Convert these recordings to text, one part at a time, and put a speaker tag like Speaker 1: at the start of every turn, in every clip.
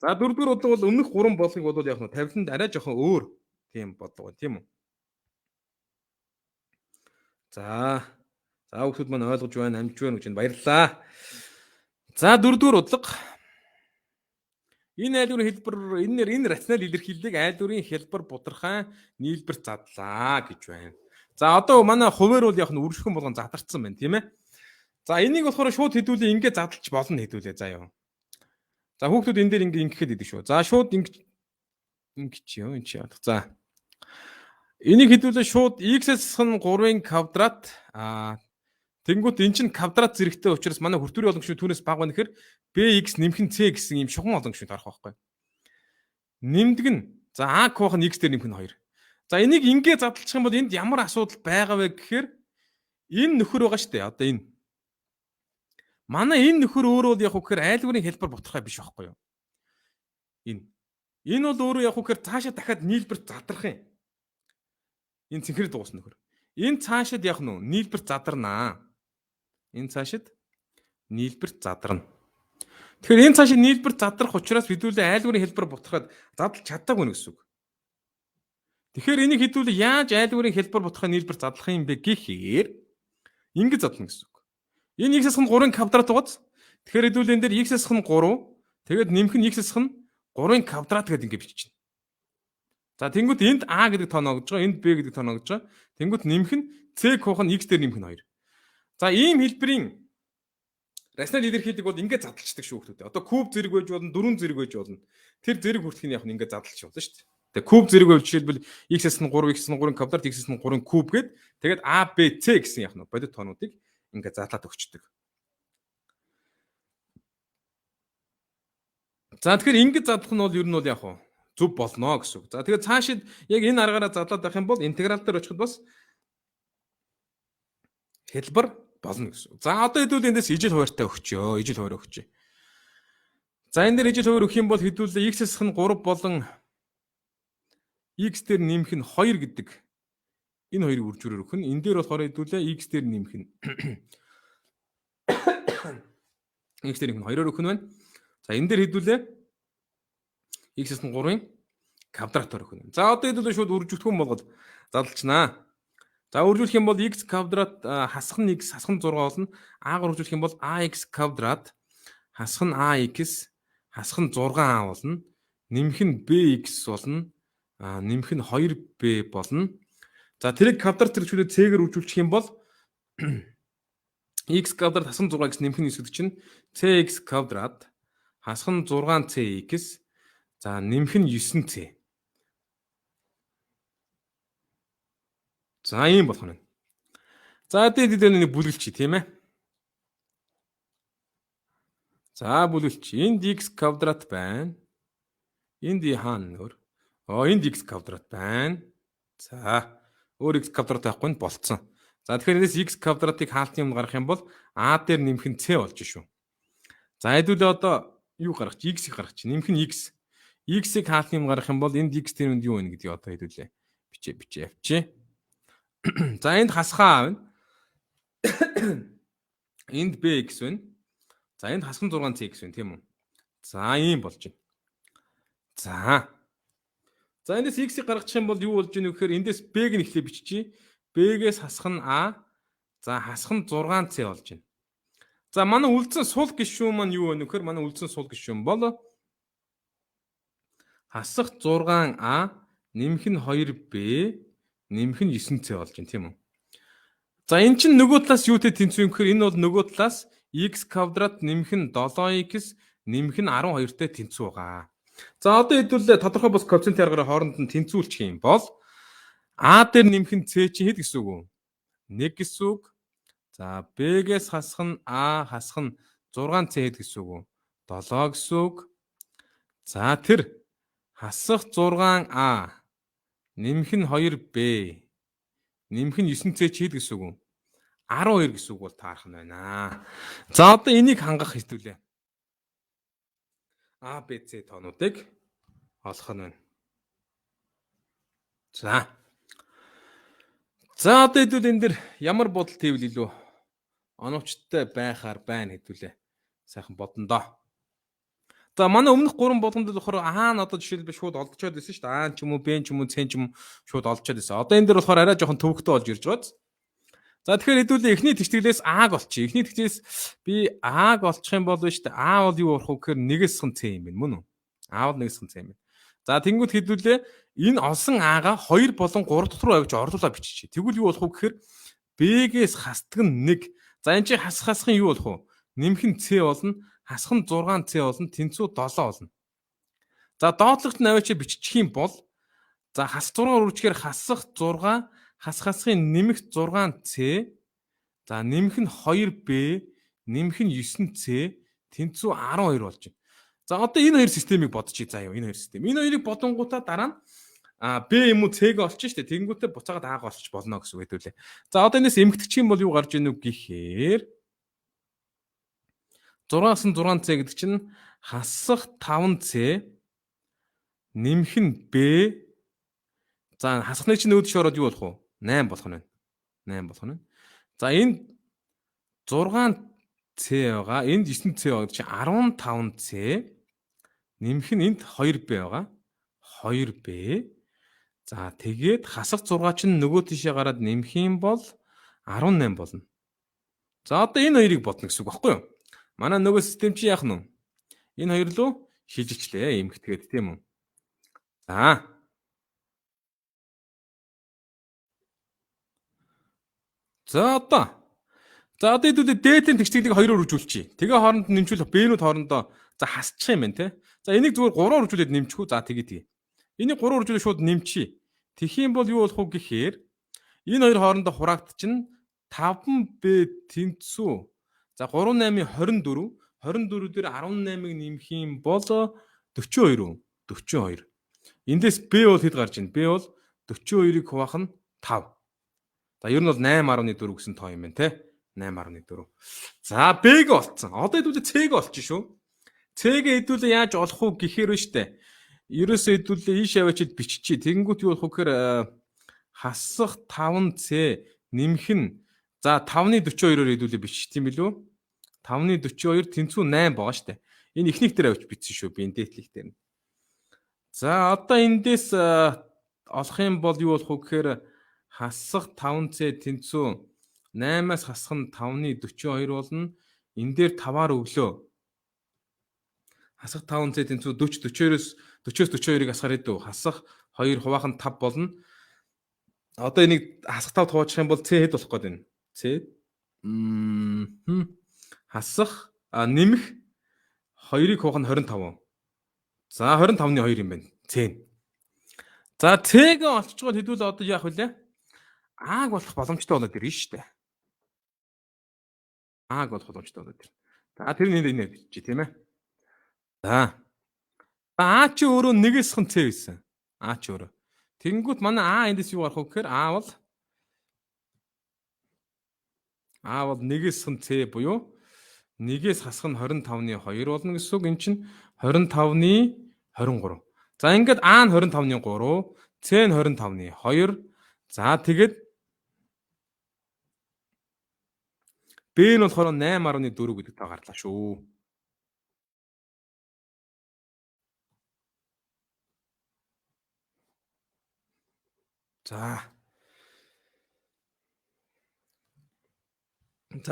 Speaker 1: За дөрөвдүгээр бодлого бол өмнөх 3 бодлогыг бодвол яг нь тавиланд арай жоохон өөр тийм бодлого байна, тийм үү? За. За хүүхдүүд маань ойлгож байна, амжиж байна гэж баярлалаа. За дөрөвдүгээр бодлого. Энэ айлгуурын хэлбэр энэ рационал илэрхийллийг айлгуурын хэлбэр будорхай нийлбэрт задлаа гэж байна. За одоо манай хуваар бол яг нь үржихэн болгон задарсан байна, тийм ээ. За энийг болохоор шууд хэдүүлээ ингээд задлж болно хэдүүлээ заа юу. За хүүхдүүд энэ дээр ингээд идэг шүү. За шууд ингэж юу энэ чи яах. За энийг хэдүүлээ шууд x-с хэн 3-ын квадрат тэнгуут эн чинь квадрат зэрэгтэй учраас манай хүртвэрийн олонх шүү түүнээс бага байна гэхээр bx нэмэх нь c гэсэн ийм шугам олонх шүү тарах байхгүй. Нэмдэг нь за a квах нь x дээр нэмэх нь 2. За энийг ингээд задлчих юм бол энд ямар асуудал байгаа вэ гэхээр энэ нөхөр байгаа шүү дээ. Одоо энэ. Манай энэ нөхөр өөрөө бол яг үхээр айлгуурын хэлбэр бодорхой биш байхгүй юу? Энэ бол өөрөө яг үхээр цаашаа дахиад нийлбэрт задрах юм. Энэ цэнхэр дуусна нөхөр. Энэ цаашид яг нь нийлбэрт задарнаа. Энэ цаашид нийлбэрт задарна. Тэгэхээр энэ цаашид нийлбэрт задрах учраас хэдүүлээ айлгуурын хэлбэр бодоход задлж чадаагүй гэсэн үг. Тэгэхээр энийг хэдүүлээ яаж айлгуурын хэлбэр бодоход нийлбэрт задлах юм бэ гэхээр ингэж задлана гэсэн үг. Энэ x-с хэн 3-ын квадрат угац. Тэгэхээр хэдүүлээ энэ дээр x-с хэн 3, тэгээд нэмэх нь x-с хэн 3-ын квадрат гэдэг ингэ биччихнэ. За тэнгуут энд a гэдэг тоо ногдож байгаа, энд b гэдэг тоо ногдож байгаа. Тэнгуут нэмэх нь c квах нь x дээр нэмэх нь 2. За ийм хэлбэрийн рационал илэрхийлэг бол ингээд задлцдаг шүү хүүхдүүд. Одоо куб зэрэг байж болно, дөрвөн зэрэг байж болно. Тэр зэрэг хүртэх нь яг нь ингээд задлж болно шүү дээ. Тэгээ куб зэрэг байвал жишээлбэл x-с нь 3, x-с нь 3 квадрат, x-с нь 3 куб гээд тэгээд a, b, c гэсэн яг нь бодит тоонуудыг ингээд задлаад өгчдөг. За тэгэхээр ингээд задлах нь бол ер нь бол яг нь зөв болно гэсэн үг. За тэгээд цаашид яг энэ аргаараа задлаад байх юм бол интеграл дээр очиход бас хэлбэр болно гэсэн. За одоо хэдүүл эндээс ижил хуваартай өгчөө. Ижил хуваар өгчээ. За энэ дээр ижил хуваар өгөх юм бол хэдүүлээ x-с хэн 3 болон x дээр нэмэх нь 2 гэдэг энэ хоёрыг үржүүрээр өгөх нь. Энэ дээр болохоор хэдүүлээ x дээр нэмэх нь x дээр нэмэх нь 2-оор өгөх нь байна. За энэ дээр хэдүүлээ x-с нь 3-ын квадратаар өгөх нь. За одоо хэдүүлээ шууд үржүүлэх юм болгоод задлчнаа. За үржүүлэх юм бол x квадрат хасах нь x хасах нь 6 болно. А-гаар үржүүлэх юм бол ax квадрат хасах нь ax хасах нь 6a болно. Нэмэх нь bx болно. Нэмэх нь 2b болно. За тэрийг квадрат зэрэгчүүлээд c-гээр үржүүлчих юм бол x квадрат хасах нь 6x нэмэх нь 9 гэдэг чинь cx квадрат хасах нь 6cx за нэмэх нь 9c. За ийм болох нь. За тэгээд нэг бүлгэлч тийм ээ. За бүлгэлч энд x квадрат байна. Энд хаана нөр? Энд x квадрат байна. За өөр x квадрат байхгүй нь болцсон. За тэгэхээр энэс x квадратыг хаалтын юм гаргах юм бол a дээр нэмэх нь c болж шүү. За хэдүүлээ одоо юу гаргах чи x-ийг гаргах чи нэмэх нь x. X-ийг хаалтын юм гаргах юм бол энд x дээр нь юу вэ гэдгийг одоо хэдүүлээ. Бичээ авчи. За энд хасхаа авна. Энд bx байна. За энд хасхан 6cx байна тийм үү? За ийм болж байна. За. За эндээс x-ийг гаргачих юм бол юу болж ийнө гэхээр эндээс b-г нь эхлээ биччихье. B-гээс хасах нь a. За хасах нь 6c болж байна. За манай үлдсэн сул гишүүн маань юу вэ нөхөр? Манай үлдсэн сул гишүүн бол хасах 6a нэмэх нь 2b нэмэх нь 9c болж байна тийм үү? За эн чинь нөгөө талаас юутэй тэнцвэн гэхээр энэ бол нөгөө талаас x квадрат нэмэх нь 7x нэмэх нь 12-тэй тэнцүү байгаа. За одоо хэдүүлээ тодорхой бус коэффициент аргаараа хооронд нь тэнцвүүлчих юм бол a дээр нэмэх нь c чинь хэд гэсэн үг вэ? 1 гэсэн үг. За b-гээс хасах нь a хасах нь 6c хэд гэсэн үг вэ? 7 гэсэн үг. За тэр хасах 6a нэмэх нь 2b нэмэх нь 9c чи хэд гэсэн үг вэ? 12 гэсэн үг бол таарах нь байна. За одоо энийг хангах хэвтүүлээ. A, B, C тоонуудыг олох нь байна. За. За одоо хэдүүл энэ дэр ямар бодол тэгвэл илүү оновчтой байхаар байна хэдүүлээ. Сайхан бодно доо. За манай өмнөх 3 болгонд болохоор А нь одоо жишээлбэл шууд олдчиход байсан шүү дээ. А ч юм уу, Б ч юм уу, С ч юм уу шууд олдчиход байсан. Одоо энэ дээр болохоор арай жоохон төвөгтэй болж ирж байгаа. За тэгэхээр хэдүүлээ эхний тэгтгэлээс А-г олчих. Эхний тэгтгэлээс би А-г олчих юм бол шүү дээ. А бол юу болох вэ гэхээр нэгээс хэн С юм байна мөн үү? А бол нэгээс хэн С юм байна. За тэнгууд хэдүүлээ энэ олсон А-га 2 болон 3 дотор авч орлуулаа биччихье. Тэгвэл юу болох вэ гэхээр Б-гээс хасдаг нь 1. За энэ чинь хасахын юу болох вэ? Нэмэх нь С болно. Хасах нь 6 С болно. Тэнцүү 7 болно. За доотлогт нь аваачаа биччих юм бол за хас 6 үржихээр хасах 6 хасхын нэмэх 6 С за нэмэх нь 2 Б нэмэх нь 9 С тэнцүү 12 болж байна. За одоо энэ хоёр системийг бодчих заа юу энэ хоёр систем. Энэ хоёрыг бодонгуудаа дараа нь Б юм уу С-г олчих штэ. Тэгэнгүүтээ буцаагаад А-г олчих болно гэсэн үг хэдүүлээ. За одоо энэс эмгэгдчих юм бол юу гарч ийн үг гэхээр 6-аас нь 6 С гэдэг чинь хасах 5 С нэмэх нь Б за хасахны чинь өөдөж ороод юу болох вэ? 8 болох нь. 8 болох нь. За энэ 6 С байгаа. Энд 9 С байгаа чинь 15 С нэмэх нь энд 2 Б байгаа. 2 Б. За тэгээд хасах 6 чинь нөгөө тишээ гараад нэмэх юм бол 18 болно. За одоо энэ хоёрыг бодно гэсэн үг баггүй юу? Манай нөгөө систем чи яах нь вэ? Энэ хоёр руу шилжичлээ эмгэтгээд тийм үү? За. За одоо хэдүүлээ дээдийн тэгчтэглийг 2-оор үржүүлчихье. Тэгээ хооронд нь нэмжүүлэх Б-нүүд хоорондоо за хасчих юм байна те. За энийг зүгээр 3-оор үржүүлээд нэмчихв. За тэгээ. Энийг 3-оор үржүүлээд шууд нэмчихье. Тэгэх юм бол юу болох вэ гэхээр энэ хоёр хоорондоо хураагдчихна 5Б тэнцүү. За 3 8-ийн 24. 24 дээр 18-ыг нэмэх юм бол 42. 42. Эндээс Б бол хэд гарч ийн? Б бол 42-ыг хуваах нь 5. За ер нь бол 8.4 гэсэн тоо юм байна те. 8.4. За Б-г олцсон. Одоо хэдүүлээ С-г олчих шүү. С-г хэдүүлээ яаж олох уу гэхээр нь штэ. Ерөөсөө хэдүүлээ ийш яваачид биччихье. Тэгэнгүүт юу болох вэ гэхээр хасах 5 С нэмэх нь за 5-ны 42-оор хэдүүлээ биччих тийм билүү? 5-ны 42 тэнцүү 8 байгаа штэ. Энэ ихнийх дээр авч бичсэн шүү би энэ дээдлих дээр. За одоо эндээс олох юм бол юу болох вэ гэхээр хасах 5 С тэнцүү 8-аас хасах нь 5-ны 42 болно. Энэ дээр 5-аар өглөө. Хасах 5 С тэнцүү 40 40-оос 42-ыг хасахаар хэдв? Хасах 2 хуваах нь 5 болно. Одоо энийг хасах 5 хуваачих юм бол С хэд болох гээд байна? С хасах нэмэх 2-ыг хуваах нь 25. За 25-ны 2 юм байна. С. За С-г олчгоод хэдүүл одоо яах вүлээ? А-г болох боломжтой болоод ирнэ шүү дээ. А-г болох боломжтой болоод ирнэ. За тэр нь энэ бичиж тийм ээ. За А чи өөрөө нэгээс хэн С байсан. А чи өөрөө. Тэнгүүт манай А эндээс юу гарах вэ гэхээр А бол нэгээс хэн С буюу нэгээс хасах нь 25-ны 2 болно гэсэн үг. Энд чинь 25-ны 23. За ингээд А нь 25-ны 3, С нь 25-ны 2. За тэгээд Б нь болохоор 8.4 гэдэг тоо гарлаа шүү. За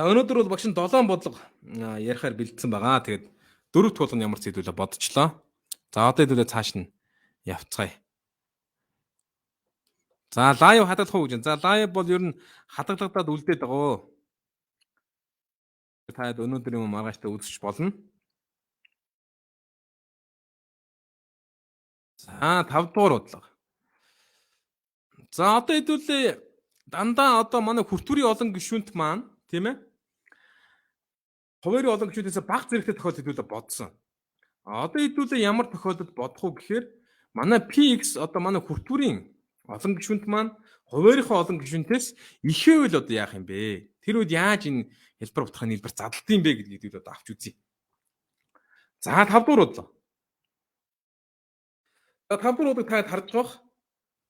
Speaker 1: өнөөдөр бол багш нь 7 бодлого ярихаар бэлдсэн байгаа. Тэгээд 4-р болгоно ямар ч хэдүүлээ бодчихлоо. За одоо хэдүүлээ цааш нь явцгаая. За лайв хадгалах уу гэж. За лайв бол ер нь хадгалагдаад үлдээд байгаа. Та өнөөдөр юм маргааштай үзэж болно. За 5-р бодлого. За одоо хэдүүлээ дандаа одоо манай хүртвэрийн олон гишүүнт маань тийм ээ. Хуваарийн олон гишүүдээс бага зэрэгтэй тохиолдол хэдүүлээ бодсон. Одоо хэдүүлээ ямар тохиолдолд бодох уу гэхээр манай PX одоо манай хүртвэрийн олон гишүүнт маань хуваарийнхаа олон гишүүнтээс ихэвэл одоо яах юм бэ? Тэр үед яаж энэ хэлбэр утгах нийлбэр задлт юм бэ гэдгийг одоо авч үзье. За 5-р бодлого. За 5-р бодлого та харж байгаа.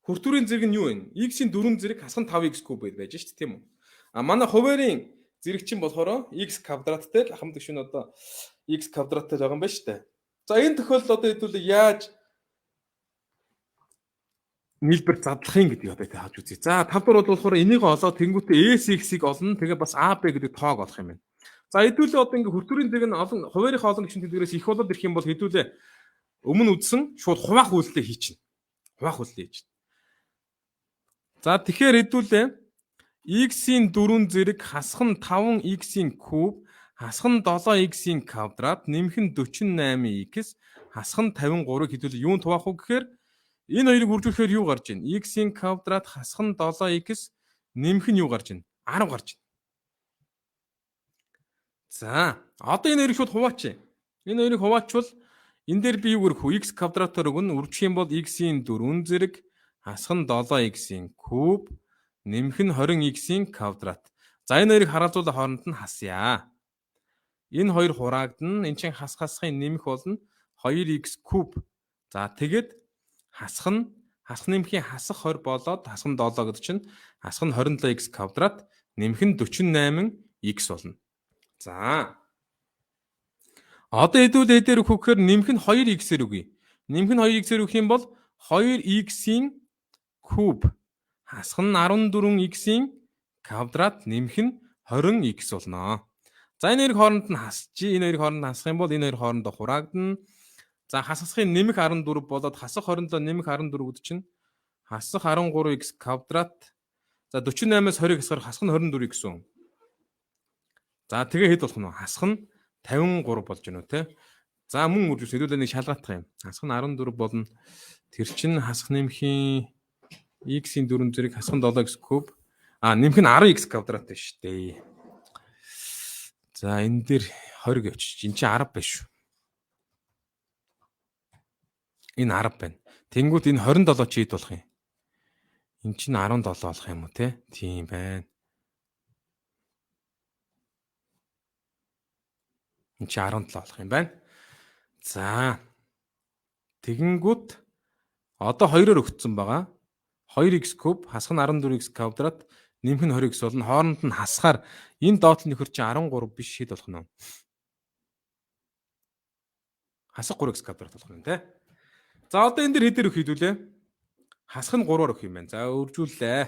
Speaker 1: Хүртвэрийн зэрэг нь юу вэ? X-ийн 4 зэрэг хасах нь 5x куб байж шүү дээ тийм үү? Манай хуваарийн зэрэг чинь болохоор x квадраттай л хамт гишүүн одоо x квадраттай байгаа юм байна шүү дээ. За энэ тохиолдолд одоо хэдүүлээ яаж нийлбэр задлахын гэдгийг одоо хааж үзье. За 5 дугаар бол болохоор энийг олоод тэнгуүтээ SX-ийг олно. Тэгээ бас AB гэдэг тоог олох юм байна. За хэдүүлээ одоо ингээ хөртөрийн дэг нь олон хуваарийнхаа олон гишүүн тэлбэрээс их болоод ирэх юм бол хэдүүлээ өмнө үдсэн шууд хуваах үйлдэл хийчихнэ. Хуваах үйлдэл хийж. За тэгэхээр хэдүүлээ x-ийн 4 зэрэг хасах нь 5x-ийн куб хасах нь 7x-ийн квадрат нэмэх нь 48x хасах нь 53-ыг хэдүүлээ юунд хуваах вэ гэхээр энэ хоёрыг үржүүлэхээр юу гарч ийн? X-ийн квадрат хасах нь 7x нэмэх нь юу гарч ийн? 10 гарч ийн. За, одоо энэ хоёрыг шууд хуваач. Энэ хоёрыг хуваачвал энэ дээр би юу гэрх вэ? X квадратаар өгнө. Үржих юм бол x-ийн 4 зэрэг хасах нь 7x-ийн куб нэмэх нь 20x-ийн квадрат. За энэ хоёрыг хараалзуулаа хооронд нь хасъя. Энэ хоёр хураагдана. Энд чинь хасахын нэмэх болно 2x куб. За тэгээд хасах нэмхийн хасах 20 болоод хасах нь 7 гэдэг чинь хасах нь 27x квадрат нэмэх нь 48x болно. За. Одоо хэдүүлээ дээр өгөхээр нэмэх нь 2x-ээр өгье. Нэмэх нь 2x-ээр өгөх юм бол 2x-ийн куб хасах нь 14x-ийн квадрат нэмэх нь 20x болно. За энэ хоёрыг хооронд нь хасчих. Энэ хоёрыг хооронд нь хасах юм бол энэ хоёр хоорондоо хураагдана. За хасахын нэмэх 14 болоод хасах 27 нэмэх 14 гэдэг чинь хасах 13x квадрат. За 48-аас 20-ыг хасахаар хасах нь 24 гэсэн. За тэгээ хэд болох нь вэ? Хасах нь 53 болж гэнэ үү те. За мөн үржүүлж хэдүүлээ нэг шалгаадах юм. Хасах нь 14 болно. Тэр чинь хасах нэмхийн x-ийн 4 зэрэг хасах нь 7x куб. Нэмэх нь 10x квадрат биш дээ. За энэ дээр 20 гэвч энэ чинь 10 биш шүү. Энэ 10 байна. Тэнгүүт энэ 27 чи хэд болох юм? Энэ чинь 17 болох юм уу те? Тийм байна. Энэ чи 17 болох юм байна. За. Тэгэнгүүт одоо 2-оор өгцсөн байгаа. 2x куб хасах нь 14x квадрат нэмэх нь 20x болно. Хооронд нь хасахаар энэ доотлол нөхөр чи 13 биш хэд болох нь вэ? Хасах 3x квадрат болох юм те. За одоо энэ дэр хэдээр өгөх хэдүүлээ? Хасах нь 3-оор өгөх юм байна. За үржүүллээ.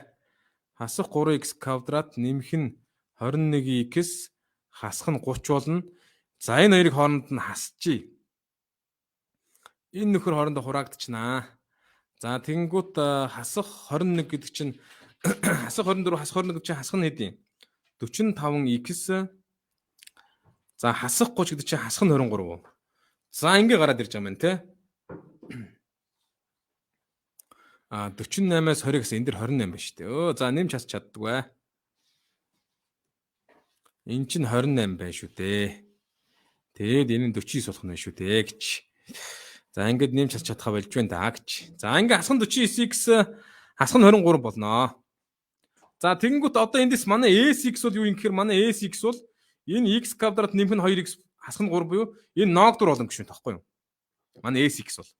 Speaker 1: Хасах 3x квадрат нэмэх нь 21x хасах нь 30 болно. За энэ хоёрыг хооронд нь хасчихъя. Энэ нөхөр хоорондоо хураагдчихнаа. За тэгэнгүүт хасах 21 гэдэг чинь хасах 24 хасах 21 гэдэг чинь хасах нь хэд юм? 45x. За хасах 30 гэдэг чинь хасах нь 23. За ингэ гараад ирж байгаа юм те. 48-аас 20 гэсэн энэ дэр 28 байна шүү дээ. За нэмж хасч чаддгүй. Энэ чинь 28 байна шүү дээ. Тэгээд энэ нь 49 болох нь шүү дээ гэж. За ингээд нэмж хасч чадхаа болж байна даа гэж. За ингээд хасах нь 49x хасах нь 23 болно. За тэгэнгүүт одоо эндээс манай SX бол юу юм гэхээр манай SX бол энэ x квадрат нэмэх нь 2x хасах нь 3 буюу энэ ногдор болно гэж байна таахгүй юу? Манай SX бол.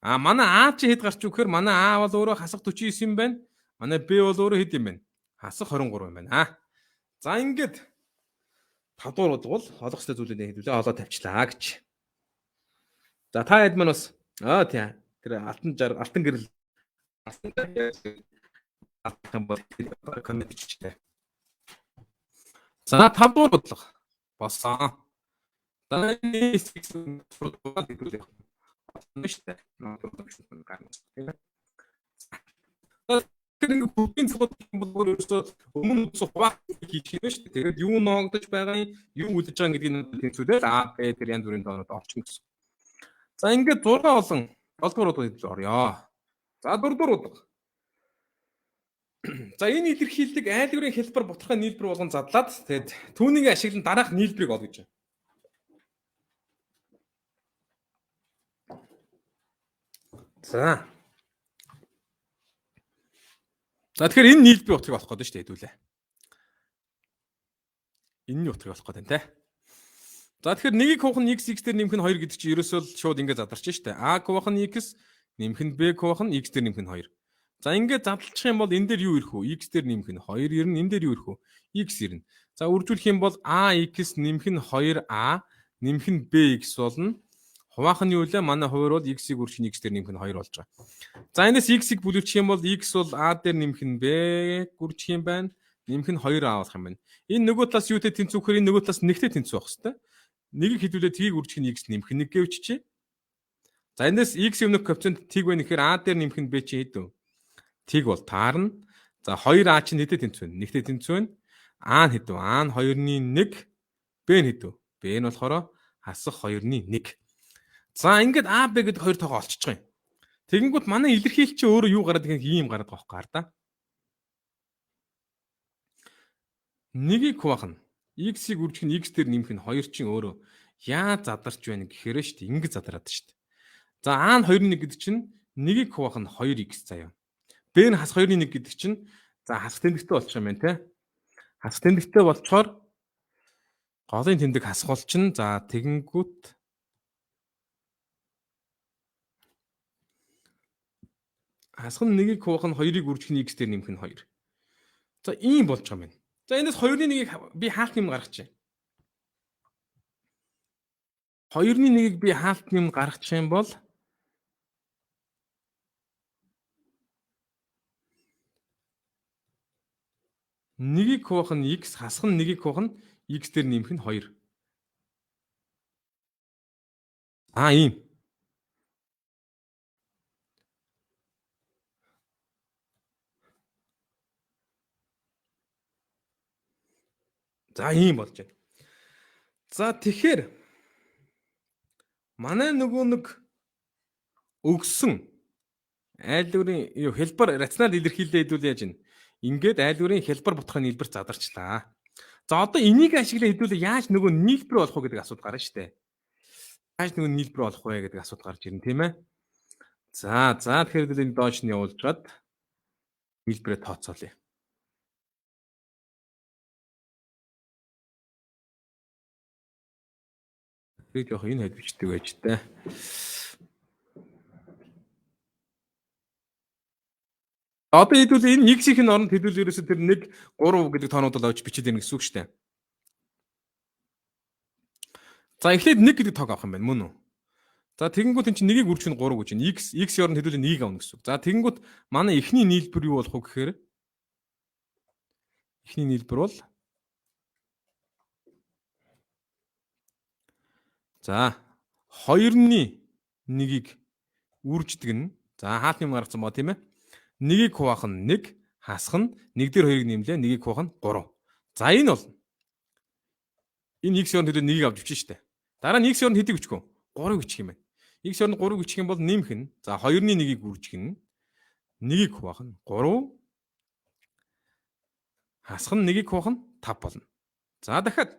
Speaker 1: Манай А чи хэд гарч өгөхээр манай А бол өөрөө хасах 49 юм байна. Манай Б бол өөрөө хэд юм байна? Хасах 23 юм байна. За ингээд 5 дугаар бол олох ёстой зүйлээ хэдүүлээ олоод тавьчлаа гэж. За та хэд маань бас тийм тэр алтан гэрэл алтан бол коммент хийчихлээ. За 5 дугаар бодлого болсон. За энэ хэсгийг хэдүүлээ. Нэштэй. Тэгэхээр бүгдийн цогт бол өөрөөсөө өмнө үсэх хуваах хийх юм шүү дээ. Тэгээд юу ногдож байгаа юм, юу үлдэж байгаа гэдгийг тэнцвүүлээд А, Б тэр янз бүрийн тоонууд орчин гэсэн. За ингээд 6 олон 7 дугаар бодлого орё. За 4 дугаар бодлого. За энэ илэрхийлдэг айлгуурын хэлбэр бутархай нийлбэр болгон задлаад тэгээд түүнийг ашиглан дараах нийлбэрийг ол гэж байна. За. За тэгэхээр энэ нийлбэр утгыг олох гэдэг шүү дээ хэдүүлээ. Энэний утгыг олох гэдэг те. За тэгэхээр нэгийг хуваах нь x дээр нэмэх нь 2 гэдэг чинь ерөөсөө шууд ингэ задарч шүү дээ. А хуваах нь x нэмэх нь b хуваах нь x дээр нэмэх нь 2. За ингэ задлчих юм бол энэ дээр юу ирэх вэ? X дээр нэмэх нь 2 ирнэ. Энэ дээр юу ирэх вэ? X ирнэ. За үржүүлэх юм бол ax нэмэх нь 2a нэмэх нь bx болно. Хуваах нь юу вэ? Манай хуваар бол x-ийг үржих нь x дээр нэмэх нь 2 болж байгаа. За энэс x-ийг бүлэгдэх юм бол x бол a дээр нэмэх нь b үржих юм байна. Нэмэх нь 2a болох юм байна. Энэ нөгөө талаас юутэй тэнцвэхээр энэ нөгөө талаас нэгтэй тэнцвэх байх хэвээр. Нэгийг хэдүүлээд тгийг үржих нь x нэмэх нь 1 гэвччихье. За энэс x өмнөх коэффициент тийг байна гэхээр a дээр нэмэх нь b чи хэд вэ? Тийг бол таарна. За 2a чи хэдэд тэнцвэн? Нэгтэй тэнцвэн. a нь хэд вэ? a нь 2-ны 1, b нь хэд вэ? b нь болохоор хасах 2-ны 1. За ингээд a b гэдэг хоёр тоогоо олчиж байгаа юм. Тэгэнгүүт манай илэрхийлэл чи өөрөө юу гараад ирэх ийм гараад байгаа байхгүй да. Нэгийг хуваах нь x-ийг үржих нь x дээр нэмэх нь 2 чинь өөрөө яа задарч байна гэхээр шүү дээ. Ингээд задраад шүү дээ. За a нь 2-ны 1 гэдэг чинь нэгийг хуваах нь 2x заяа. b нь хас 2-ны 1 гэдэг чинь за хасах тэмдэгтэй болчих юм байна те. Хасах тэмдэгтэй болчоор голын тэмдэг хасах бол чинь за тэгэнгүүт хасах нь нэгийг хуваах нь 2-ыг үржих нь x дээр нэмэх нь 2. За ийм болж байгаа юм байна. За энэс 2-ны 1-ийг би хаалт юм гаргачих. 2-ны 1-ийг би хаалт юм гаргачих юм бол нэгийг хуваах нь x, хасах нь нэгийг хуваах нь x дээр нэмэх нь 2. Ийм. За ийм болж байна. За тэгэхээр манай нөгөө нэг өгсөн айлгуурын хэлбэр рационал илэрхийлэлээ хэдүүл яаж ийн. Ингээд айлгуурын хэлбэр бутгах нийлбэр задарчлаа. За одоо энийг ашиглаад хэдүүл яаж нөгөө нийлбэр болох вэ гэдэг асуудал гарна шүү дээ. Яаж нөгөө нийлбэр болох вэ гэдэг асуудал гарч ирнэ тийм ээ. За тэгэхээр энэ доош нь явуулжгаад нийлбэрээ тооцоолъё. Би жоох энэ хэд бичдэг байж таа. Одоо хэдүүл энэ x-ийн оронд хэдүүл ерөөсө тэр 1 3 гэдэг тоонууд л авч бичээд ирнэ гэсэн үг шүү дээ. За эхлээд 1 гэдэг тоог авах юм байна мөн үү? За тэгэнгүүт энэ чинь 1-ийг үржих нь 3 гэж байна. x оронд хэдүүл 1-ийг авна гэсэн үг. За тэгэнгүүт манай эхний нийлбэр юу болох вэ гэхээр эхний нийлбэр бол за 2-ны 1-ийг үрждэг нь за хаалт юм гаргацсан ба тийм ээ. 1-ийг хуваах нь 1, хасах нь 1 дээр 2-ыг нэмлээ, 1-ийг хуваах нь 3. За энэ бол энэ x оронд хэдүүл 1-ийг авч бичнэ шүү дээ. Дараа нь x оронд хэдийг бичих вэ? 3-ыг бичих юм байна. X оронд 3-ыг бичих юм бол нэмэх нь за 2-ны 1-ийг үржих нь 1-ийг хуваах нь 3, хасах нь 1-ийг хуваах нь 5 болно. За дахиад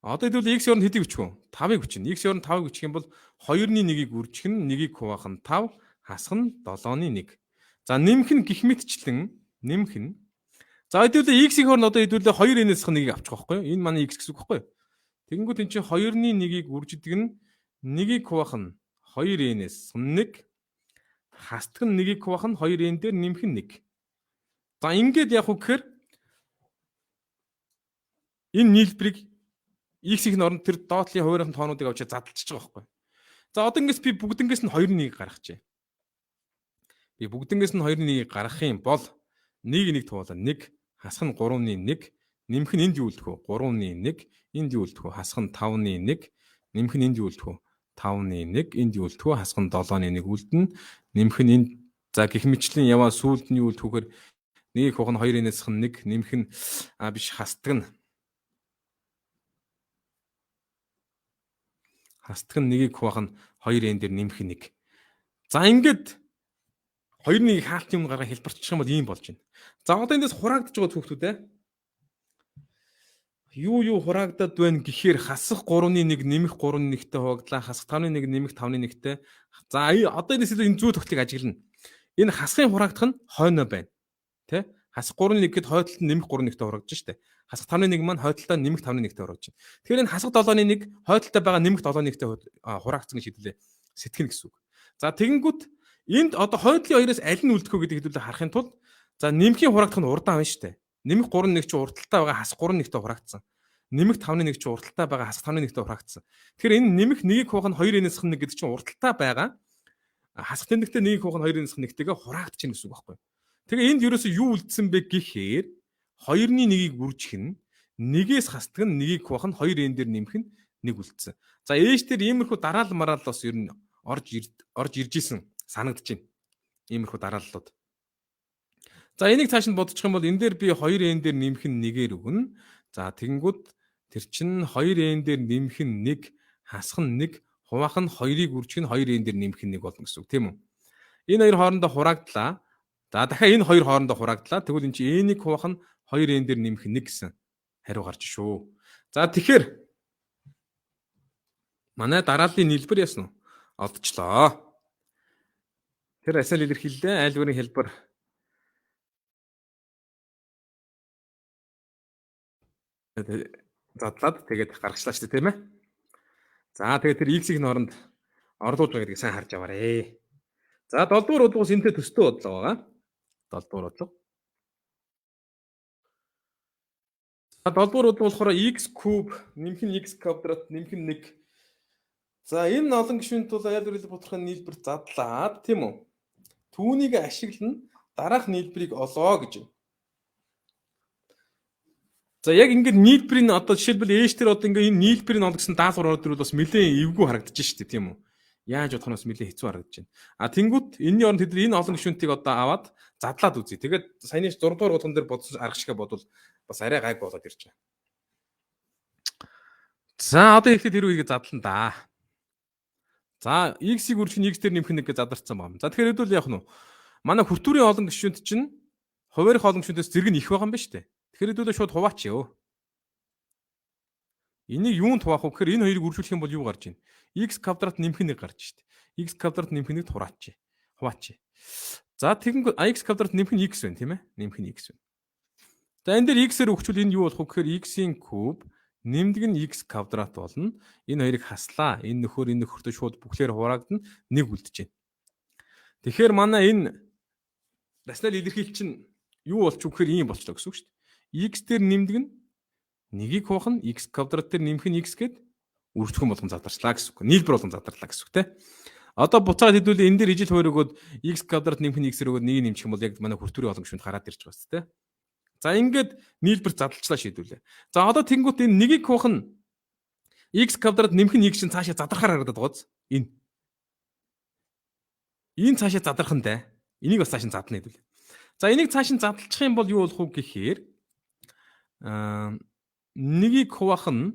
Speaker 1: одоо хэдүүл x оронд хэдийг бичих вэ? 5-ыг бичнэ. X оронд 5-ыг бичих юм бол 2-ны 1-ийг үржих нь 1-ийг хуваах нь 5, хасах нь 7-ны 1. За нэмэх нь гих мэтчлэн нэмэх нь за хэдүүл x-ийн хооронд одоо хэдүүл 2n-ээс 1-ийг авчих واخхой. Энэ манай x гэсэн үг байхгүй юу? Тэгэнгүүт эн чинь 2-ны 1-ийг үрждэг нь 1-ийг хуваах нь 2n-ээс 1, хасдаг нь 1-ийг хуваах нь 2n дээр нэмэх нь 1. За ингээд яг үг гэхээр энэ нийлбэрийг x-ийн оронд тэр доотлын хуваарийн тоонуудыг авчиж задлчихж байгаа байхгүй. За одоо ингээс би бүгднгээс нь 2-1-ийг гаргачих. Би бүгднгээс нь 2-1-ийг гаргах юм бол 1-1 туулаа 1, хасах нь 3-ны 1, нэмэх нь энд юу үлдэх вэ? 3-ны 1, энд юу үлдэх вэ? Хасах нь 5-ны 1, нэмэх нь энд юу үлдэх вэ? 5-ны 1, энд юу үлдэх вэ? Хасах нь 7-ны 1 үлдэнэ. Нэмэх нь энд за гих мэтчлэн яваа сүүлд нь юу үлдэх вэхээр 1-ийг хуваах нь 2-ээс 1, нэмэх нь биш хасдаг нь 1-ийг хуваах нь 2n дээр нэмэх нь 1. За ингээд 2-1-ийг хаалт юм гараа хэлбэрчих юм бол ийм болж байна. За одоо эндээс хураагдж байгаа хүүхдүүд юу хураагдаад байна гэхээр хасах 3-ны 1 нэмэх 3-ны 1-тэй хуваагдлаа, хасах 5-ны 1 нэмэх 5-ны 1-тэй. За одоо энэс илүү энэ зүй тогтлыг ажиглана. Энэ хасахын хураагдах нь хойноо байна. Тэ? Хасах 3-ны 1 гэд хойдолд нь нэмэх 3-ны 1-тэй хураагдаж штэ. Хасах 5-ны 1 маань хойдолдоо нэмэх 5-ны 1-тэй хураагдаж байна. Тэгэхээр энэ хасах 7-ны 1 хойдолдоо байгаа нэмэх 7-ны 1-тэй хураагдсан гэж хэлээ. Сэтгэнэ гэсэн үг. За тэгэнгүүт энд одоо хойдлын 2-оос аль нь үлдэх вэ гэдэг хэдүүлээ харахын тулд за нэмхийн хураагдах нь урдаан байна штэ. Нэмэх 3-1 чи урталтаа байгаа хасах 3-1-тэй хураагдсан. нэмэх 5-1 чинь урталтай байгаа хасах 5-1-тэй хуваагдсан. Тэгэхээр энэ нэмэх 1-ийг хуваах нь 2n-ийн 1 гэдэг чинь урталтай байгаа. Хасах тэмдэгтээ 1-ийг хуваах нь 2n-ийн 1-тэйгээ хураагдчихна гэсэн үг байхгүй. Тэгээ энд ерөөсөө юу үлдсэн бэ гэхээр 2-ны 1-ийг үржих нь 1-ээс хасдаг нь 1-ийг хуваах нь 2n дээр нэмэх нь 1 үлдсэн. За ээж дээр иймэрхүү дараал мараал бас ер нь орж ирж исэн санагдаж байна. Иймэрхүү дарааллууд. За энийг цааш нь бодчих юм бол энэ дээр би 2n дээр нэмэх нь 1-ээр өгнө. За тэгэнгүүт тэр чинь 2n дээр нэмэх нь 1, хасах нь 1, хуваах нь 2-ыг үржих нь 2n дээр нэмэх нь 1 болно гэсэн үг тийм үү? Энэ хоёр хоорондоо хураагдлаа. За дахиад энэ хоёр хоорондоо хураагдлаа. Тэгвэл энэ чинь n-ийг хуваах нь 2n дээр нэмэх нь 1 гэсэн хариу гарч шүү. За тэгэхээр манай дарааллын нийлбэр яасан уу? Олдчлоо. Тэр асаал илэрхийллээ. Айл бүрийн хэлбэр задлаад тэгээд гаргачлаа шүү дээ тийм ээ. За тэгээд тэр x-ийн хооронд орлуулж байгаа гэдгийг сайн харж аваарэ. За 7 дугаар бодлогоос энэтэй төстэй бодлого байгаа. 7 дугаар бодлого. За 7 дугаар бодлого болохоор x куб нэмэх нь x квадрат нэмэх нь 1. За энэ олон гишүүнд бол айл бүрийн бодлогын нийлбэр задлаад тийм үү? Түүнийг ашиглана дараах нийлбэрийг олоо гэж байна. За яг ингээд нийлбэрийн одоо жишээлбэл ээж тэр одоо ингээд энэ нийлбэрийн ол гэсэн даалгавар ороод ирвэл бас нэлээд эвгүй харагдаж штэ тийм үү? Яаж бодох нь бас нэлээд хэцүү харагдаж байна. А тэнгуут энэний оронд тэд энэ олон гишүүнтийг одоо аваад задлаад үзье. Тэгээд саяны 6 дугаар бодлогон дээр бодсон арга шигээ бодвол бас арай гайг болоод ирж байна. За одоо ихтэй тэр үеийг задлана да. За x-ийг үржих нь x дээр нэмэх нэг гэж задарсан байна. За тэгэхээр хэдүүл яах нь вэ? Манай хүртүүрийн олон гишүүнт чинь хуваарих олон гишүүнтээс зэрэг нь их байгаа юм ба штэ. Тэгэхээр хэдүүлээ шууд хуваач ёо. Энийг юунд хуваах вэ гэхээр энэ хоёрыг үржүүлэх юм бол юу гарч ийн? X квадрат нэмэх нэг гарч штэ. X квадрат нэмэх нэг хураач. Хуваач. За тэгэнгүүт x квадрат нэмэх нь x байна тийм ээ? Нэмэх нь x байна. За энэ дээр x-ээр өгчвөл энэ юу болох вэ гэхээр x-ийн куб нэмдэг нь x квадрат болно. Энэ хоёрыг хаслаа. Энэ нөхөртөө шууд бүхлээр хураагдана 1 үлдэж байна. Тэгэхээр манай энэ рационал илэрхийлэл чинь юу болчих вэ гэхээр ийм болчлоо гэсэн үг шүү дээ. X дээр нэмдэг нь 1-ийг хуваах нь x квадрат дээр нэмэх нь x гэд үржихэн болгон задарчлаа гэсэн үг. Нийлбэр болгон задарлаа гэсэн үг те. Одоо буцаад хэдүүлээ энэ дээр ижил хоёр өгөөд x квадрат нэмэх нь x-ээр өгөөд 1-ийг нэмчих юм бол яг манай хүртүүрийн олон гишүүнд гараад ирж байгаа шүү дээ. За ингээд нийлбэр задлалчлаа шийдвүлээ. За одоо тэнгуут энэ 1-ийг хуваах нь x квадрат нэмэх нь x чинь цаашаа задрахаар харагдаад байгаа биз? Энэ цаашаа задрах нь дээ. Энийг бас цааш нь задлана хэдүүлээ. За энийг цааш нь задлчих юм бол юу болох вэ гэхээр 1-ийг хуваах нь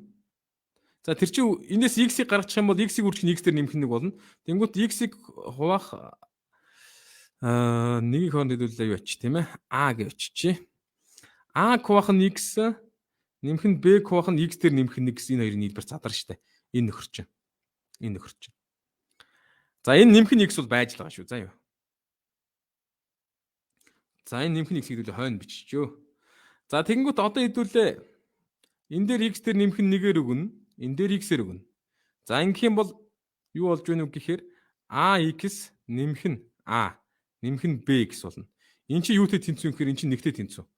Speaker 1: за тэр чинь энэс x-ийг гаргачих юм бол x-ийг үржих нь x дээр нэмэх нэг болно. Тэнгүүт x-ийг хуваах 1-ийг хооронд хэдүүлээ юу очиж тийм ээ? А гэж очиж. А хуваах нь x нэмэх нь b хуваах нь x дээр нэмэх нь x энэ хоёрын нийлбэр задар штэ. Энэ нөхөр чинь. Энэ нөхөр чинь. За энэ нэмэх нь x бол байж л байгаа шүү. За юу. За энэ нэмэх нь x хэдүүлээ хойно биччихё. За тэгэнгүүт одоо хэдүүлээ энэ дээр x дээр нэмэх нь 1-ээр өгнө. Энэ дээр x-ээр өгнө. За ингэх юм бол юу болж байна вэ гэхээр ax нэмэх нь a нэмэх нь bx болно. Энд чинь юутэй тэнцвэн гэхээр эн чинь нэгтэй тэнцвэн.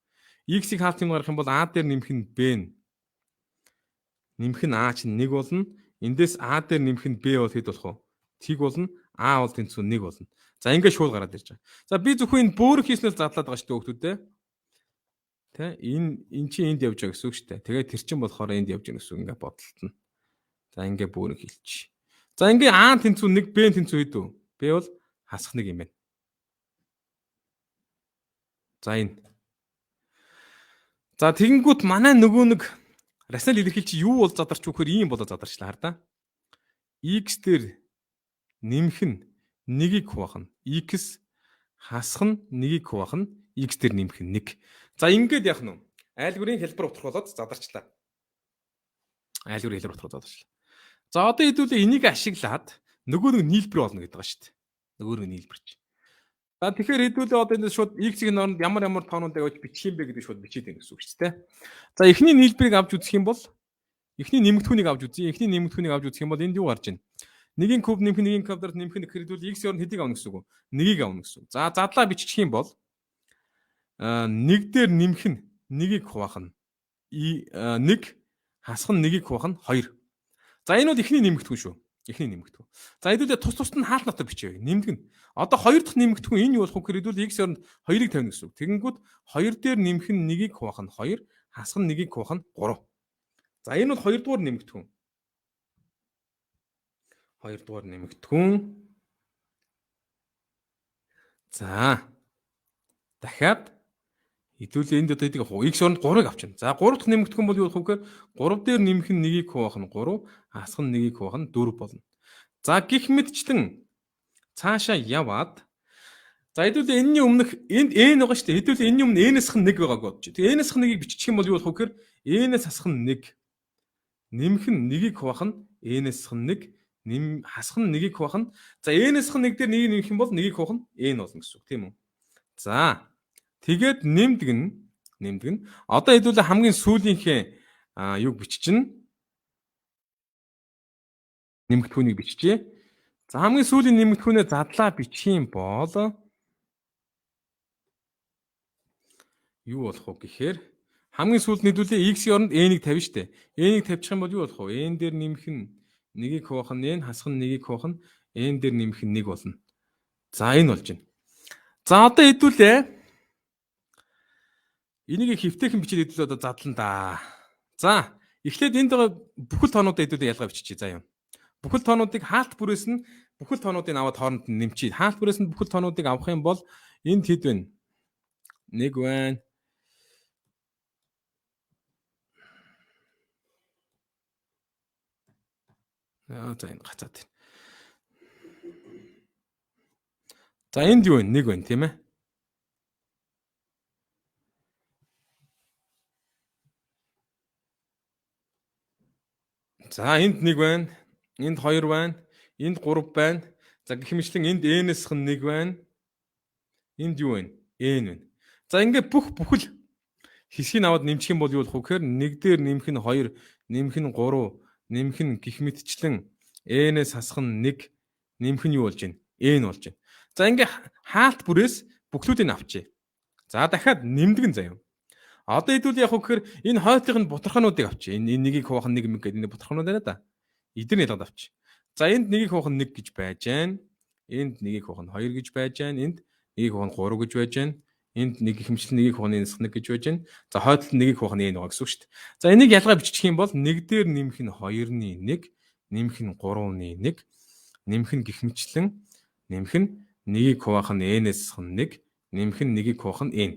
Speaker 1: X-ийг хаалт юм гарах юм бол a дээр нэмэх нь b нэмэх нь a чинь 1 болно. Эндээс a дээр нэмэх нь b бол хэд болох вэ? Тэг болно. A бол тэнцвэн 1 болно. За ингээд шууд гараад ирж байгаа. За би зөвхөн энэ бөөрөх хийснээр задлаад байгаа шүү дээ хүүхдүүдээ. Тэ энэ чинь энд явж байгаа гэсэн үг шүү дээ. Тэгээд тэр чинь болохоор энд явж байгаа гэсэн үг ингээд бодолтно. За ингээд бөөрөх хэлчих. За ингээд A тэнцвэн 1 B тэнцвэн хэд вэ? B бол хасах 1 юм байна. За энэ. За тэгэнгүүт манай нөгөө нэг рационал илэрхийлэл чи юу бол задарч өгөхөр ийм болоо задарчлаа хар да. X дээр нэмэх нь 1-ийг хуваах нь x хасах нь 1-ийг хуваах нь x дээр нэмэх нь 1. За ингээд яах нь вэ? Айлгүрийн хэлбэр утга болоод задарчлаа. Айлгүрийн хэлбэр утга задарчлаа. За одоо хэдүүлээ энийг ашиглаад нөгөө нэг нийлбэр болно гэдэг байгаа шүү дээ. Нөгөө нэг нийлбэр чи. За тэгэхээр хэдүүлээ одоо энэ шууд x-ийн оронд ямар тоонуудыг авч бичих юм бэ гэдэг шууд бичээд байна гэсэн үг шүү дээ. За эхний нийлбэрийг авч үзэх юм бол эхний нэмэгдэхүүнийг авч үзье. Эхний нэмэгдэхүүнийг авч үзэх юм бол энд юу гарч байна? 1-ийн куб нэмэх 1-ийн квадрат нэмэх гэхээр хэдүүл x-ийн оронд хэдийг авна гэсэн үг? 1-ийг авна гэсэн үг. За задлаа бичих юм бол 1 дээр нэмэх нь 1-ийг хуваах нь 1 хасах нь нэгийг хуваах нь 2. За энэ бол эхний нэмэгдэхүүн шүү. Эхний нэмэгдэхүүн. За хэдүүлээ тус тусад нь хаалт натар бичээе. Нэмдэг нь. Одоо 2 дахь нэмэгдэхүүн энэ юу болох вэ гэхээр хэдүүл x оронд 2-ыг тавина гэсэн үг. Тэгэнгүүт 2 дээр нэмэх нь нэгийг хуваах нь 2, хасах нь нэгийг хуваах нь 3. За энэ бол 2 дугаар нэмэгдэхүүн. 2 дугаар нэмэгдэхүүн. За дахиад хэдүүлээ энд одоо хэдийг авах вэ? X оронд 3-ыг авчихна. За 3 дахь нэмэгдэхүүн бол юу болох вэ гэхээр 3 дээр нэмэх нь нэгийг хуваах нь 3, хасах нь нэгийг хуваах нь 4 болно. За гих мэдчлэн цаашаа яваад за хэдүүлээ энэний өмнөх энд n байгаа шүү дээ. Хэдүүлээ энэний өмнө n-ээс хань 1 байгааг бодчих. Тэгээ n-ээс хань 1-ийг бичих юм бол юу болох вэ гэхээр n-ээс хасах нь 1, нэмэх нь нэгийг хуваах нь n-ээс хань 1, хасах нь нэгийг хуваах нь за n-ээс хань 1 дээр нэгийг нэмэх юм бол нэгийг хуваах нь n болно гэсэн үг тийм үү? За тэгээд нэмдэг нь одоо хэдүүлээ хамгийн сүүлийнхээ юг биччихнэ. Нэмэгдэхүүнийг биччихье. За хамгийн сүүлийн нэмэгдэхүүнээ задлаа бичих юм бол юу болох вэ гэхээр хамгийн сүүлд нэдүүлээ x-ийн оронд n-ийг тавина шүү дээ. n-ийг тавьчих юм бол юу болох вэ? n дээр нэмэх нь нэгийг хуваах нь n, хасах нь нэгийг хуваах нь n дээр нэмэх нь 1 болно. За энэ болж байна. За одоо хэдүүлээ энийг хэвтэйхэн бичиж хэдүүлээ одоо задлан да. За эхлээд энд байгаа бүхэл тоонуудаа хэдүүлээ ялгаа биччихье. За юм. Бүхэл тоонуудыг хаалт бүрээс нь бүхэл тоонуудыг аваад хооронд нь нэмчихье. Хаалт бүрээс нь бүхэл тоонуудыг авах юм бол энд хэд вэ? 1 байна. За энэ гацаад байна. За энд юу вэ? 1 байна тийм ээ. За энд 1 байна. Энд 2 байна. Энд 3 байна. За гэх мэтлэн энд n-ээс хань 1 байна. Энд юу байна? n байна. За ингээд бүхэл хэсгийг аваад нэмчих юм бол юу болох вэ гэхээр 1 дээр нэмэх нь 2, нэмэх нь 3, нэмэх нь гих мэтчлэн n-ээс хасах нь 1, нэмэх нь юу болж байна? n болж байна. За ингээд хаалт бүрээс бүхлүүдийг авчээ. За дахиад нэмдэг нь заяа. Одоо хэдүүл яг гэхээр энэ хойтлын бутархаануудыг авчээ. Энэ нэгийг хуваах нь 1 гэдэг энэ бутархаанууд байна да. Эдгээр ялгаад авчээ. За энд нэгийг хуваах нь 1 гэж байж байна. Энд нэгийг хуваах нь 2 гэж байж байна. Энд нэгийг хуваах нь 3 гэж байж байна. Энд нэг хэмжил нэгийг хуваах нь 1 гэж байж байна. За хойтлол нэгийг хуваах нь байгаа гэсэн үг шүү дээ. За энийг ялгаа бичих юм бол 1 дээр нэмэх нь 2-ны 1, нэмэх нь 3-ны 1, нэмэх нь гих мэтчлэн нэмэх нь нэгийг хуваах нь n-ээс хань 1, нэмэх нь нэгийг хуваах нь n.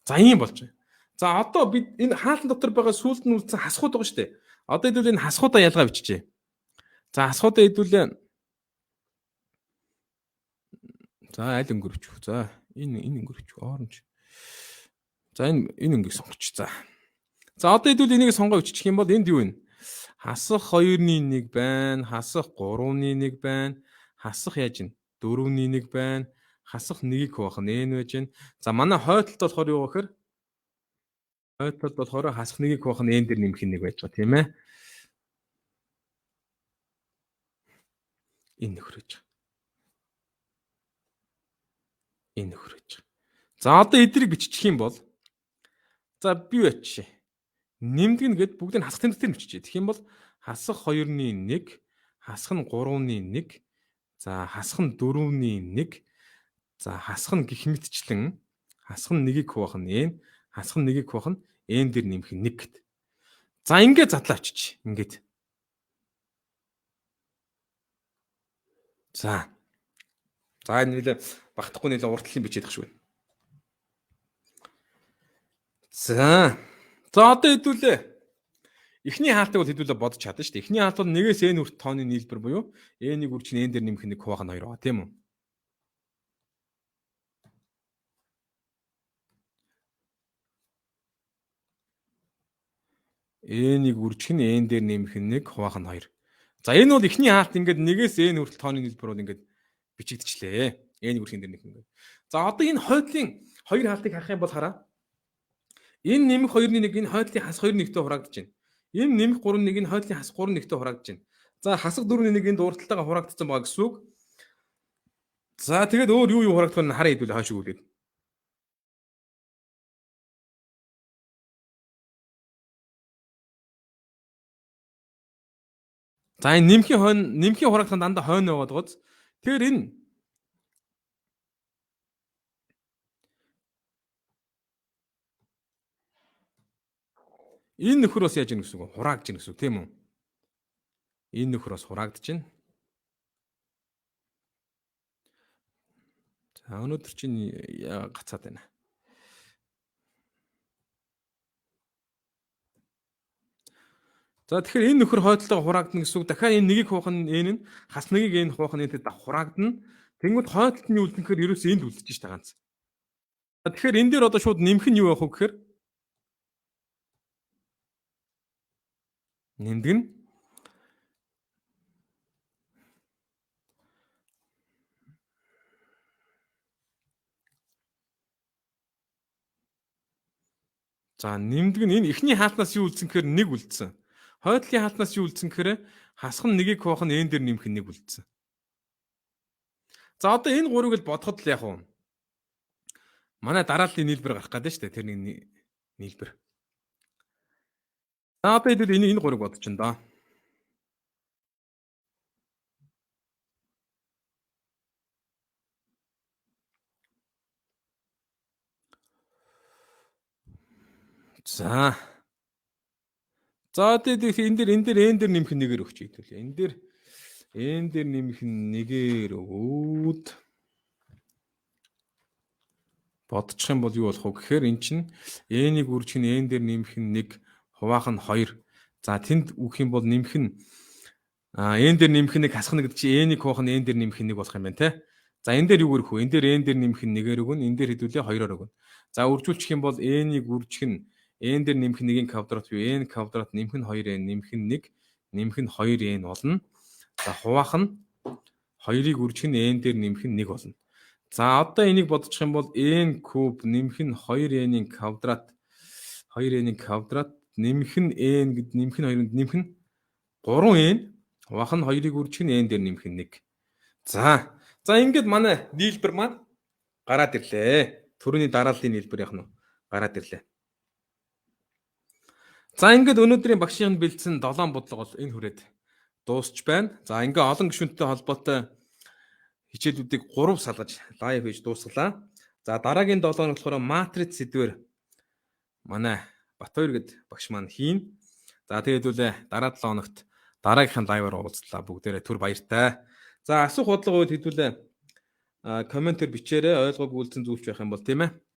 Speaker 1: За ийм болж байна. За одоо бид энэ хаалтан дотор байгаа сүлд нь үлдсэн хасгууд байгаа шүү дээ. Одоо хэдүүл энэ хасгуудаа ялгаа биччихье. За хасгуудаа хэдүүлээ. За аль өнгөрч. За энэ өнгөрч оранж. За энэ өнгийг сонгоч. За одоо хэдүүл энийг сонгоо биччих юм бол энд юу вэ? Хасах 2-ны 1 байна, хасах 3-ны 1 байна, хасах яаж вэ? 4-ний 1 байна, хасах нэгийг хуваах нь n байж байна. За манай хойдолд болохоор юу гэхээр хойдолд болохоор хасах нэгийг хуваах нь n дээр нэмэх нь 1 байж байгаа тийм ээ. Энэ нөхрөж. Энэ нөхрөж. За одоо эдрийг биччих юм бол за би бачи. Нэмдэг нь гээд бүгдийг хасах тэмдэгтээр биччихье. Тэгэх юм бол хасах 2-ны 1, хасах нь 3-ны 1, за хасах нь 4-ны 1, за хасах нь гих мэтчлэн хасах нь нэгийг хуваах нь n, хасах нь нэгийг хуваах нь n дээр нэмэх нь 1 гэд. За ингээд задлаа авчиж. Ингээд. За энэ нэлээ багтахгүй нэлээ уртлын бичээд тах шүү. За одоо хэдүүлээ. Эхний хаалтыг бол хэдүүлээ бодож чадна шүү дээ. Эхний хаалт бол 1-ээс n хүртэл тооны нийлбэр буюу n-ийг үржин n дээр нэмэх нь 1 хуваах нь 2 байгаа тийм үү? n-ийг үржих нь n дээр нэмэх нь 1 хуваах нь 2. За энэ бол эхний хаалт ингээд 1-ээс n хүртэл тооны нийлбэр бол ингээд бичигдчихлээ. n-ийг үржих нь 1 ингээд. За одоо энэ хойдлын 2 хаалтыг харах юм бол хараа. Энэ нэмэх 2-ны 1 энэ хойдлын хас 2-ны 1-тэй хурагдаж байна. Энэ нэмэх 3-ны 1 энэ хойдлын хас 3-ны 1-тэй хурагдаж байна. За хасах 4-ны 1 энд урталтайгаа хурагдсан байгаа гэсэн үг. За тэгээд өөр юу хурагдах вэ хараа хэдүүл хойш өгүүлээд. За энэ нэмхийн хураагдсан дандаа хойно яваад гоц. Тэгэхээр энэ нөхөр бас яаж ийн гэсэн үг? Хураагдж ийн гэсэн үг тийм үү? Энэ нөхөр бас хураагдж байна. За өнөөдөр чинь гацаад байна. За тэгэхээр энэ нөхөр хойдлоо хураагдана гэсэн үг. Дахиад энэ нэгийг хуух нь энэ хас нэгийг энэ хуух нь энэд хураагдана. Тэнгүүд хойдлолт нь үлдэнэхээр ерөөсөө энд үлдэж ш тагаанц. Тэгэхээр энэ дээр одоо шууд нэмэх нь юу явах вэ гэхээр нэмдэг нь за нэмдэг нь энэ эхний хаалтнаас юу үлдсэн гэхээр нэг үлдсэн. Хойдлын хаалтнаас юу үлдсэн гэхээр хасах нь нэгийг хуух нь энэ дээр нэмэх нь нэг үлдсэн. За одоо энэ гурыг л бодоход л яг уу манай дарааллын нийлбэр гарах гэдэг шүү дээ. Тэрний нийлбэр. За одоо хэдүүл энэ гурыг бодож байна да. За. За одоо энэ дээр нэмэх нь нэгээр өгч хэдүүл. Энэ дээр нэмэх нь нэгээр өгөөд бодчих юм бол юу болох вэ гэхээр эн чинь n-ийг үржих нь n дээр нэмэх нь 1, хуваах нь 2. За тэнд үгэх юм бол нэмэх нь n дээр нэмэх нь 1 хасах нь гэдэг чинь n-ийг хуваах нь n дээр нэмэх нь 1 болох юм байна те. За энэ дээр юу гөрөх вэ? Энэ дээр n дээр нэмэх нь 1-ээр өгнө, энэ дээр хэдүүлээ 2-оор өгнө. За үржүүлчих юм бол n-ийг үржих нь n дээр нэмэх нь 1-ийн квадрат буюу n квадрат нэмэх нь 2n нэмэх нь 1 нэмэх нь 2n болно. За хуваах нь 2-ыг үржих нь n дээр нэмэх нь 1 болно. За одоо энийг бодчих юм бол n куб нэмэх нь 2n-ийн квадрат нэмэх нь n гэд нэмэх нь 2-нд нэмэх нь 3n хуваах нь 2-ыг үржих нь n дээр нэмэх нь 1. За ингээд манай нийлбэр маань гараад ирлээ. Төрөний дарааллын нийлбэр яг нь гараад ирлээ. За ингээд өнөөдрийн багшийн бэлдсэн 7 бодлого бол энэ хүрээд дуусч байна. За ингээ олон гишүүнтэй холбоотой хичээлүүдийг 3 салгаж лайв хийж дуусглаа. За дараагийн 7 хоног болохоор матриц сэдвэр манай Батбаяр гэд багш маань хийн. За тэгээд үлээ дараа 7 хоногт дараагийнхын лайваар уулзлаа. Бүгдээрээ түр баяртай. За асуух бодлого үед хэдүүлээ комментээр бичээрэй. Ойлгоогүй үлдсэн зүйлч байх юм бол тийм ээ.